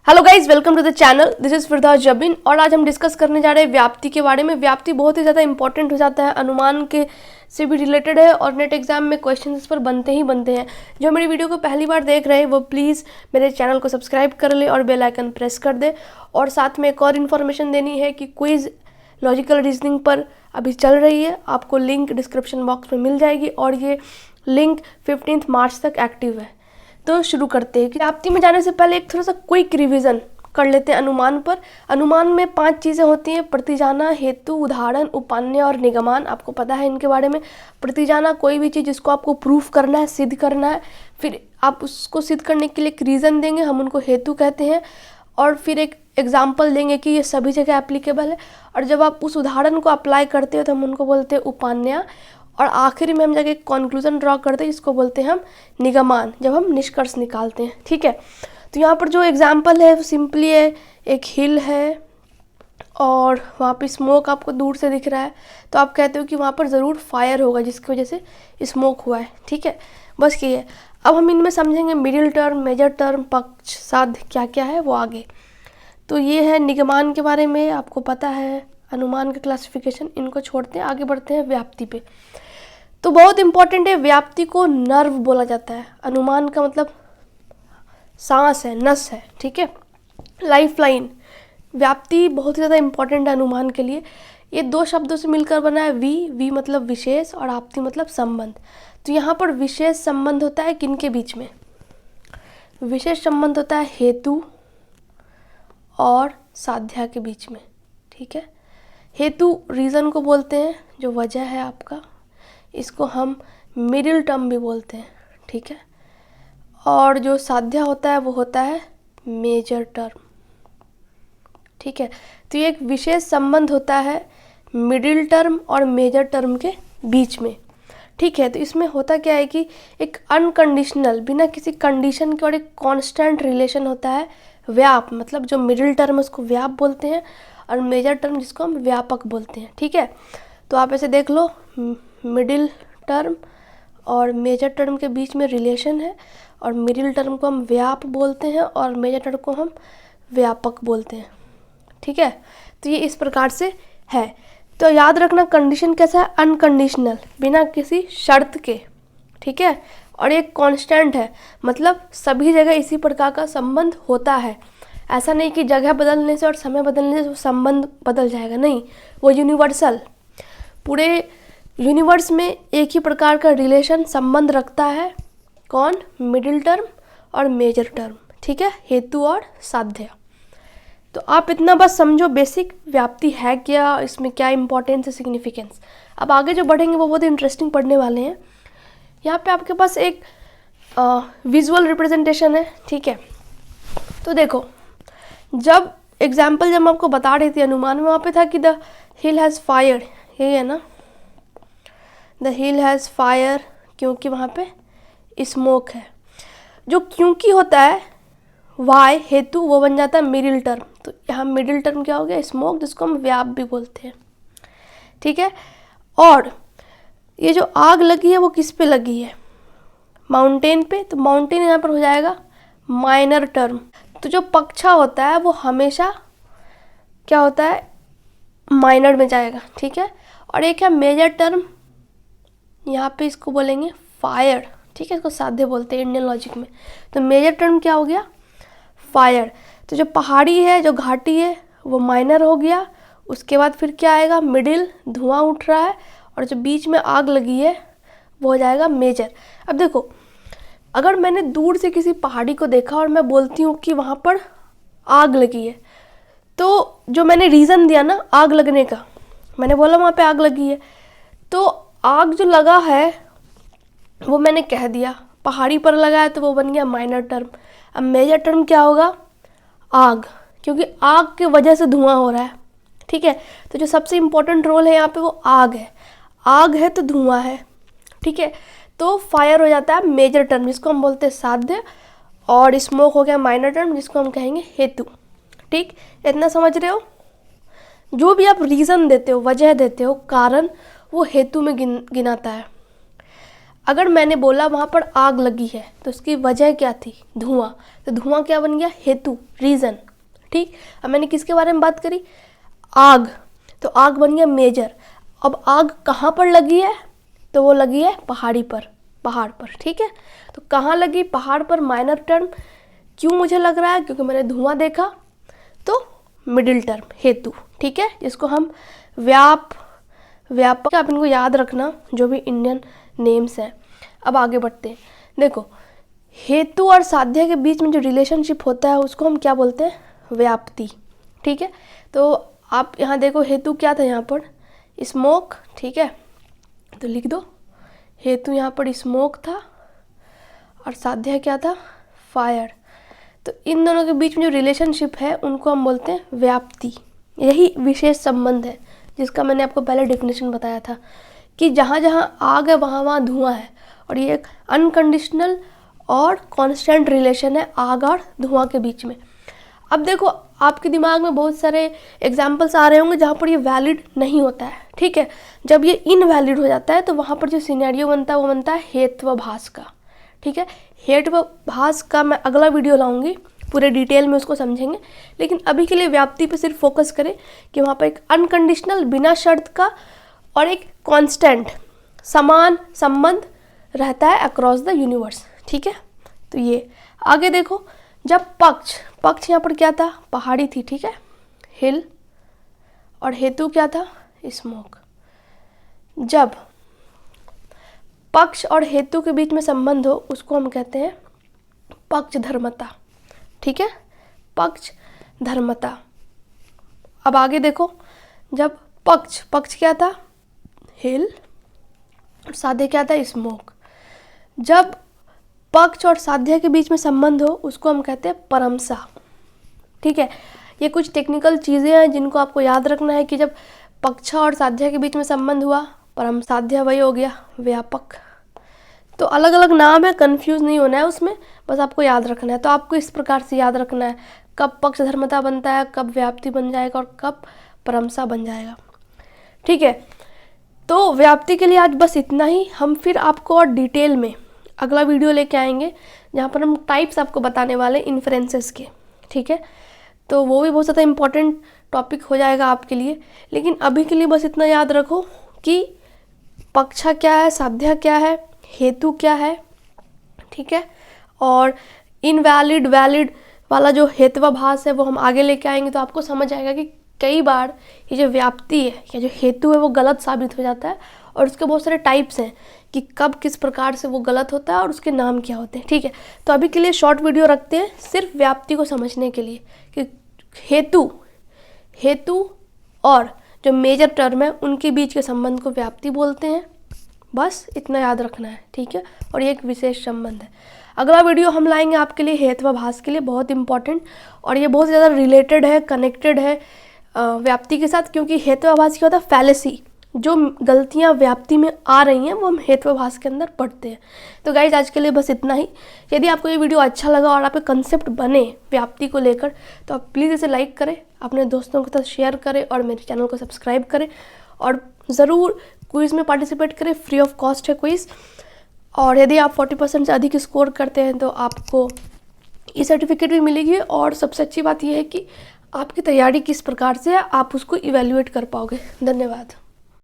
Hello guys, welcome to the channel. This is Firdaus Jabin और आज हम डिस्कस करने जा रहे हैं व्याप्ति के बारे में। व्याप्ति बहुत ही ज़्यादा इंपॉर्टेंट हो जाता है, अनुमान के से भी रिलेटेड है और नेट एग्जाम में क्वेश्चन इस पर बनते हैं। जो मेरी वीडियो को पहली बार देख रहे हैं वो प्लीज़ मेरे चैनल को सब्सक्राइब कर ले और बेल आइकन प्रेस कर दे। और साथ में एक और इन्फॉर्मेशन देनी है कि क्विज़ लॉजिकल रीजनिंग पर अभी चल रही है, आपको लिंक डिस्क्रिप्शन बॉक्स में मिल जाएगी और ये लिंक 15 मार्च तक एक्टिव है। तो शुरू करते हैं। व्याप्ति में जाने से पहले एक थोड़ा सा क्विक रिवीजन कर लेते हैं अनुमान पर। अनुमान में 5 चीज़ें होती हैं: प्रतिजाना, हेतु, उदाहरण, उपान्य और निगमान। आपको पता है इनके बारे में। प्रतिजाना कोई भी चीज़ जिसको आपको प्रूफ करना है, सिद्ध करना है, फिर आप उसको सिद्ध करने के लिए एक रीज़न देंगे, हम उनको हेतु कहते हैं। और फिर एक एग्जाम्पल देंगे कि ये सभी जगह एप्लीकेबल है। और जब आप उस उदाहरण को अप्लाई करते हो तो हम उनको बोलते हैं उपान्या। और आखिरी में हम जाके एक कंक्लूजन ड्रॉ करते हैं, इसको बोलते हैं हम निगमान, जब हम निष्कर्ष निकालते हैं। ठीक है, तो यहाँ पर जो एग्जाम्पल है वो सिंपली है, एक हिल है और वहाँ पे स्मोक आपको दूर से दिख रहा है, तो आप कहते हो कि वहाँ पर ज़रूर फायर होगा जिसकी वजह से स्मोक हुआ है। ठीक है, बस ये है। अब हम इनमें समझेंगे मिडिल टर्म, मेजर टर्म, पक्ष, साध्य क्या क्या है वो आगे। तो ये है निगमान के बारे में, आपको पता है अनुमान का क्लासिफिकेशन। इनको छोड़ते हैं, आगे बढ़ते हैं व्याप्ति पे। तो बहुत इंपॉर्टेंट है, व्याप्ति को नर्व बोला जाता है। अनुमान का मतलब सांस है, नस है। ठीक है, लाइफ लाइन। व्याप्ति बहुत ही ज़्यादा इंपॉर्टेंट है अनुमान के लिए। ये 2 शब्दों से मिलकर बना है। वी मतलब विशेष और आपति मतलब संबंध। तो यहाँ पर विशेष संबंध होता है किनके बीच में? विशेष संबंध होता है हेतु और साध्या के बीच में। ठीक है, हेतु रीज़न को बोलते हैं, जो वजह है आपका, इसको हम मिडिल टर्म भी बोलते हैं। ठीक है, और जो साध्या होता है वो होता है मेजर टर्म। ठीक है, तो ये एक विशेष संबंध होता है मिडिल टर्म और मेजर टर्म के बीच में। ठीक है, तो इसमें होता क्या है कि एक अनकंडीशनल, बिना किसी कंडीशन के और एक कांस्टेंट रिलेशन होता है। व्याप मतलब जो मिडिल टर्म उसको व्याप बोलते हैं और मेजर टर्म जिसको हम व्यापक बोलते हैं। ठीक है, तो आप ऐसे देख लो, मिडिल टर्म और मेजर टर्म के बीच में रिलेशन है और मिडिल टर्म को हम व्याप बोलते हैं और मेजर टर्म को हम व्यापक बोलते हैं। ठीक है, तो ये इस प्रकार से है। तो याद रखना, कंडीशन कैसा है? अनकंडीशनल, बिना किसी शर्त के। ठीक है, और एक कांस्टेंट है, मतलब सभी जगह इसी प्रकार का संबंध होता है। ऐसा नहीं कि जगह बदलने से और समय बदलने से संबंध बदल जाएगा, नहीं, वो यूनिवर्सल, पूरे यूनिवर्स में एक ही प्रकार का रिलेशन संबंध रखता है। कौन? मिडिल टर्म और मेजर टर्म। ठीक है, हेतु और साध्य। तो आप इतना बस समझो बेसिक, व्याप्ति है क्या, इसमें क्या इंपॉर्टेंस है, सिग्निफिकेंस। अब आगे जो बढ़ेंगे वो बहुत इंटरेस्टिंग पढ़ने वाले हैं। यहाँ पे आपके पास एक विजुअल रिप्रेजेंटेशन है। ठीक है, तो देखो, जब मैं आपको बता रही थी अनुमान में, वहाँ पे था कि द हिल हैज़ फायर, यही है ना, द हिल हैज़ फायर, क्योंकि वहाँ पे स्मोक है। जो क्योंकि होता है वाई, हेतु, वो बन जाता है मिडिल टर्म। तो यहाँ मिडिल टर्म क्या हो गया? स्मोक, जिसको हम व्याप भी बोलते हैं। ठीक है, और ये जो आग लगी है वो किस पे लगी है? माउंटेन पे। तो माउंटेन यहाँ पर हो जाएगा माइनर टर्म। तो जो पक्षा होता है वो हमेशा क्या होता है? माइनर में जाएगा। ठीक है, और एक है मेजर टर्म, यहाँ पे इसको बोलेंगे फायर। ठीक है, इसको साध्य बोलते हैं इंडियन लॉजिक में। तो मेजर टर्म क्या हो गया? फायर। तो जो पहाड़ी है, जो घाटी है, वो माइनर हो गया। उसके बाद फिर क्या आएगा? मिडिल, धुआं उठ रहा है, और जो बीच में आग लगी है वो हो जाएगा मेजर। अब देखो, अगर मैंने दूर से किसी पहाड़ी को देखा और मैं बोलती हूँ कि वहाँ पर आग लगी है, तो जो मैंने रीज़न दिया ना आग लगने का, मैंने बोला वहाँ पे आग लगी है, तो आग जो लगा है वो मैंने कह दिया, पहाड़ी पर लगा है, तो वो बन गया माइनर टर्म। अब मेजर टर्म क्या होगा? आग, क्योंकि आग के वजह से धुआं हो रहा है। ठीक है, तो जो सबसे इम्पोर्टेंट रोल है यहाँ पे वो आग है। आग है तो धुआं है। ठीक है, तो फायर हो जाता है मेजर टर्म, जिसको हम बोलते हैं साध्य, और स्मोक हो गया माइनर टर्म, जिसको हम कहेंगे हेतु। ठीक, इतना समझ रहे हो? जो भी आप रीज़न देते हो, वजह देते हो, कारण, वो हेतु में गिनाता है। अगर मैंने बोला वहाँ पर आग लगी है तो उसकी वजह क्या थी, धुआं, तो धुआं क्या बन गया, हेतु, रीज़न। ठीक, अब मैंने किसके बारे में बात करी, आग, तो आग बन गया मेजर। अब आग कहाँ पर लगी है, तो वो लगी है पहाड़ पर। ठीक है, तो कहाँ लगी, पहाड़ पर, माइनर टर्म। क्यों मुझे लग रहा है, क्योंकि मैंने धुआं देखा, तो मिडिल टर्म, हेतु। ठीक है, जिसको हम व्यापक, आप इनको याद रखना जो भी इंडियन नेम्स हैं। अब आगे बढ़ते हैं। देखो, हेतु और साध्य के बीच में जो रिलेशनशिप होता है उसको हम क्या बोलते हैं, व्याप्ति। ठीक है, तो आप यहाँ देखो, हेतु क्या था यहाँ पर, स्मोक। ठीक है, तो लिख दो, हेतु यहाँ पर स्मोक था और साध्य क्या था, फायर। तो इन दोनों के बीच में जो रिलेशनशिप है उनको हम बोलते हैं व्याप्ति। यही विशेष संबंध है जिसका मैंने आपको पहले डेफिनेशन बताया था कि जहाँ जहाँ आग है वहाँ वहाँ धुआं है, और ये एक अनकंडीशनल और कांस्टेंट रिलेशन है आग और धुआं के बीच में। अब देखो, आपके दिमाग में बहुत सारे एग्जाम्पल्स आ रहे होंगे जहाँ पर ये वैलिड नहीं होता है। ठीक है, जब ये इनवैलिड हो जाता है तो वहाँ पर जो सिनेरियो बनता है वो बनता है हेत्वाभास का। ठीक है, हेत्वाभास का मैं अगला वीडियो लाऊंगी, पूरे डिटेल में उसको समझेंगे, लेकिन अभी के लिए व्याप्ति पे सिर्फ फोकस करें कि वहाँ पर एक अनकंडीशनल, बिना शर्त का, और एक कांस्टेंट, समान संबंध रहता है अक्रॉस द यूनिवर्स। ठीक है, तो ये आगे देखो, जब पक्ष यहाँ पर क्या था, पहाड़ी थी। ठीक है, हिल, और हेतु क्या था, स्मोक। जब पक्ष और हेतु के बीच में संबंध हो उसको हम कहते हैं पक्षधर्मता। ठीक है, पक्षधर्मता। अब आगे देखो, जब पक्ष क्या था, हिल, और साध्य क्या था, स्मोक। जब पक्ष और साध्य के बीच में संबंध हो उसको हम कहते हैं परमसा। ठीक है, ये कुछ टेक्निकल चीज़ें हैं जिनको आपको याद रखना है कि जब पक्ष और साध्य के बीच में संबंध हुआ, परम साध्य वही हो गया व्यापक। तो अलग अलग नाम है, कंफ्यूज नहीं होना है उसमें, बस आपको याद रखना है। तो आपको इस प्रकार से याद रखना है, कब पक्ष धर्मता बनता है, कब व्याप्ति बन जाएगा और कब परमसा बन जाएगा। ठीक है, तो व्याप्ति के लिए आज बस इतना ही। हम फिर आपको और डिटेल में अगला वीडियो लेके आएंगे जहाँ पर हम टाइप्स आपको बताने वाले इन्फ्रेंसेस के। ठीक है, तो वो भी बहुत ज़्यादा इम्पॉर्टेंट टॉपिक हो जाएगा आपके लिए, लेकिन अभी के लिए बस इतना याद रखो कि पक्षा क्या है, साध्य क्या है, हेतु क्या है। ठीक है, और इनवैलिड वैलिड वाला जो हेत्वाभास है वो हम आगे लेके आएंगे, तो आपको समझ आएगा कि कई बार ये जो व्याप्ति है या जो हेतु है वो गलत साबित हो जाता है, और उसके बहुत सारे टाइप्स हैं कि कब किस प्रकार से वो गलत होता है और उसके नाम क्या होते हैं। ठीक है, तो अभी के लिए शॉर्ट वीडियो रखते हैं सिर्फ व्याप्ति को समझने के लिए कि हेतु और जो मेजर टर्म है उनके बीच के संबंध को व्याप्ति बोलते हैं। बस इतना याद रखना है। ठीक है, और ये एक विशेष संबंध है। अगला वीडियो हम लाएंगे आपके लिए हेत्वाभास के लिए, बहुत इंपॉर्टेंट, और ये बहुत ज़्यादा रिलेटेड है, कनेक्टेड है व्याप्ति के साथ, क्योंकि हेत्वाभास क्या होता है, फैलेसी, जो गलतियां व्याप्ति में आ रही हैं वो हम हेत्वाभास के अंदर पढ़ते हैं। तो गाइज आज के लिए बस इतना ही। यदि आपको ये वीडियो अच्छा लगा और आपके कंसेप्ट बने व्याप्ति को लेकर तो आप प्लीज़ इसे लाइक करें, अपने दोस्तों के साथ शेयर करें और मेरे चैनल को सब्सक्राइब करें, और ज़रूर क्विज़ में पार्टिसिपेट करें, फ्री ऑफ कॉस्ट है क्विज़। और यदि आप 40% से अधिक स्कोर करते हैं तो आपको ई सर्टिफिकेट भी मिलेगी, और सबसे अच्छी बात यह है कि आपकी तैयारी किस प्रकार से है आप उसको इवैल्यूएट कर पाओगे। धन्यवाद।